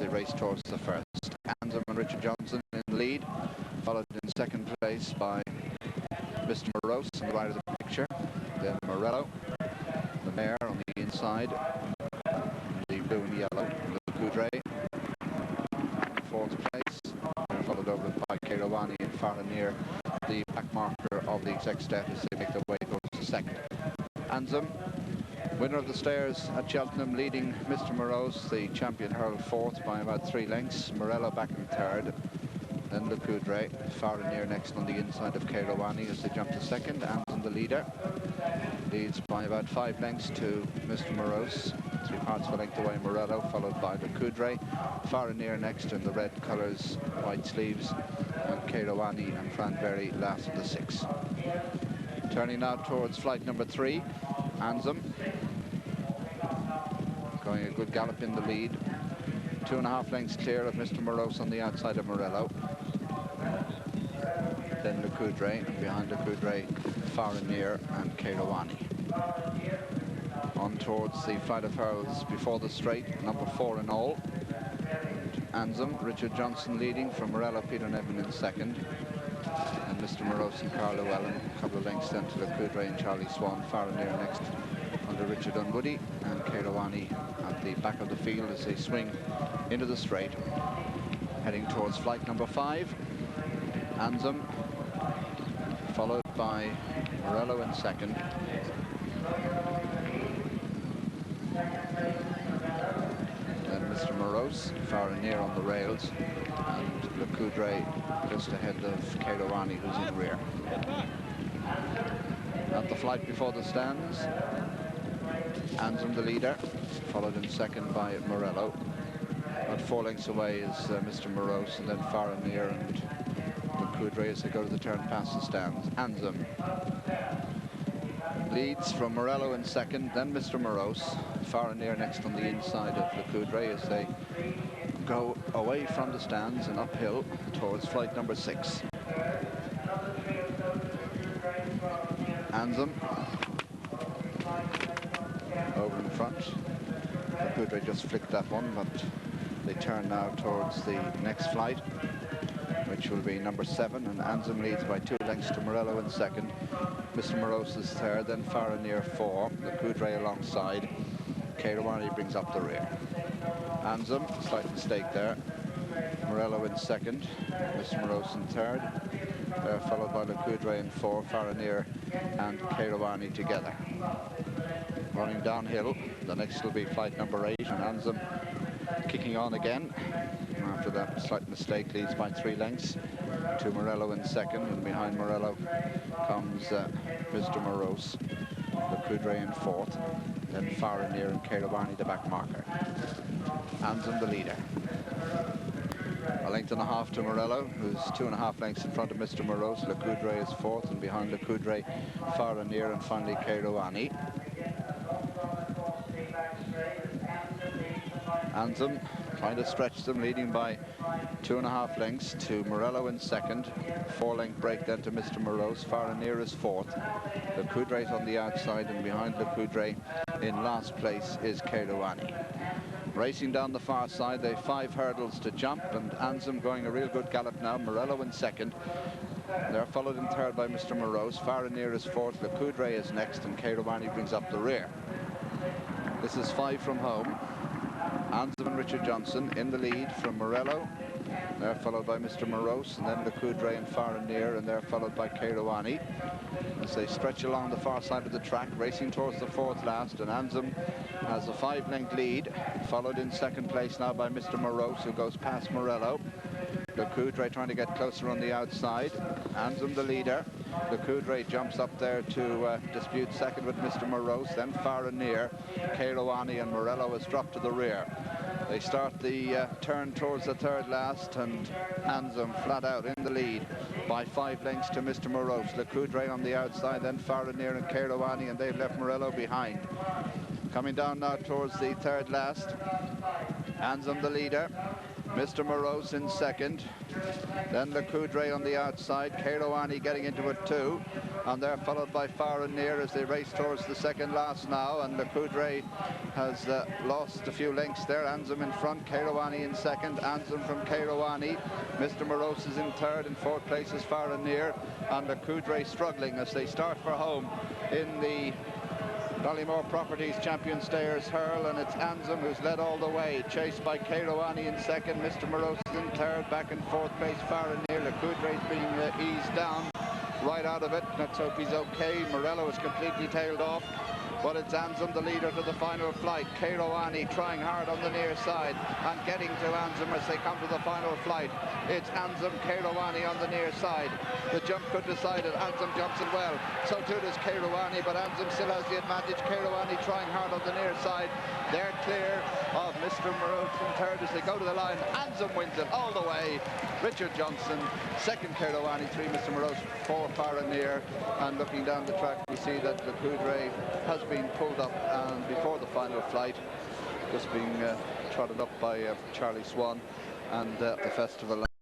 they race towards the first. Anzum and Richard Johnson in the lead, followed in second place by Mr. Morose on the right of the picture. Then Morello, the mare on the inside, the blue and yellow, the Coudray. Fourth place, followed over by Kairawani and Faranir, the back marker of the exec step as they make their way towards the second. Anzum, winner of the stairs at Cheltenham, leading Mr. Morose, the champion hurled fourth by about 3 lengths. Morello back in third. Then Le Coudray, Faranir next on the inside of Kairawani as they jump to second. Anzum, the leader, leads by about 5 lengths to Mr. Morose. 3 parts of a length away Morello, followed by Le Coudray. Faranir next in the red colours, white sleeves, and Kairawani and Franberry last of the 6. Turning now towards flight number 3, Anzum. Going a good gallop in the lead. 2.5 lengths clear of Mr. Morose on the outside of Morello. Then Le Coudray, and behind Le Coudray, Faranir and Kairawani. On towards the flight of hurls before the straight, number 4 in all. Anzum, Richard Johnson leading from Morello, Peter Nevin in second. And Mr. Morose and Carl Llewellyn, a couple of lengths then to Le Coudray and Charlie Swan. Faranir next under Richard Unwoody, and Kairawani at the back of the field as they swing into the straight. Heading towards flight number 5. Anzum, followed by Morello in second. Then Mr. Morose, Faranir on the rails, and Le Coudray just ahead of Kairawani, who's in rear. At the flight before the stands, Anzum the leader, followed in second by Morello. About 4 lengths away is Mr. Morose, and then Faranir and Le Coudray as they go to the turn past the stands. Anzum leads from Morello in second, then Mr. Morose. Faranir next on the inside of Le Coudray as they go away from the stands and uphill towards flight number 6. Anzum over in front. Le Coudray just flicked that one, but they turn now towards the next flight, which will be number 7, and Anzum leads by 2 lengths to Morello in second. Mr. Morose is third, then Faranir 4, Le Coudray alongside. Kairawani brings up the rear. Anzum, slight mistake there. Morello in second, Mr. Morose in third. Followed by Le Coudray in 4, Faranir and Kairawani together. Running downhill, the next will be flight number 8, and Anzum kicking on again. After that slight mistake, leads by 3 lengths to Morello in second, and behind Morello comes Mr. Morose, Le Coudray in fourth, then Faranir and Kairawani the back marker. Anzum the leader. A length and a half to Morello, who's 2.5 lengths in front of Mr. Morose. Le Coudray is fourth, and behind Le Coudray, Faranir, and finally Kairawani. Anzum trying to stretch them, leading by 2.5 lengths to Morello in second. 4-length break then to Mr. Morose. Faranir is fourth. Le Coudray's on the outside, and behind Le Coudray in last place is Kairawani. Racing down the far side, they have 5 hurdles to jump, and Anzum going a real good gallop now. Morello in second. They're followed in third by Mr. Morose. Faranir is fourth. Le Coudray is next, and Kairawani brings up the rear. This is 5 from home. Anzum and Richard Johnson in the lead from Morello. They're followed by Mr. Morose, and then Le Coudray and Faranir, and they're followed by Kairawani. As they stretch along the far side of the track, racing towards the 4th last, and Anzum has a 5-length lead, followed in second place now by Mr. Morose, who goes past Morello. Le Coudray trying to get closer on the outside. Anzum the leader. Le Coudray jumps up there to dispute second with Mr. Morose, then Faranir, Kairawani, and Morello has dropped to the rear. They start the turn towards the 3rd last, and Anzum flat out in the lead by 5 lengths to Mr. Morose. Le Coudray on the outside, then Faranir and Kairawani, and they've left Morello behind. Coming down now towards the 3rd last, Anzum the leader. Mr. Morose in second. Then Le Coudray on the outside. Kairouani getting into it too. And they're followed by Far and Near as they race towards the second last now. And Le Coudray has lost a few lengths there. Anzum in front, Kairouani in second. Anzum from Kairouani. Mr. Morose is in third. In fourth place is Far and Near. And Le Coudray struggling as they start for home in the Ballymore Properties Champion Stayers Hurl, and it's Anzum who's led all the way, chased by Kairouani in second, Mr. Morose in third, back in fourth place, Far and Near. Le Coudray's being eased down right out of it. Let's hope he's okay. Morello is completely tailed off, but it's Anzum, the leader, to the final flight. Kairouani trying hard on the near side and getting to Anzum as they come to the final flight. It's Anzum, Kairouani on the near side. The jump could decide it. Anzum jumps it well. So too does Kairouani, but Anzum still has the advantage. Kairouani trying hard on the near side. They're clear of Mr. Morose in third as they go to the line. Anzum wins it all the way. Richard Johnson, second Kairouani, three Mr. Morose, four Far and Near. And looking down the track, we see that Le Coudray has been pulled up before the final flight, just being trotted up by Charlie Swan and the festival.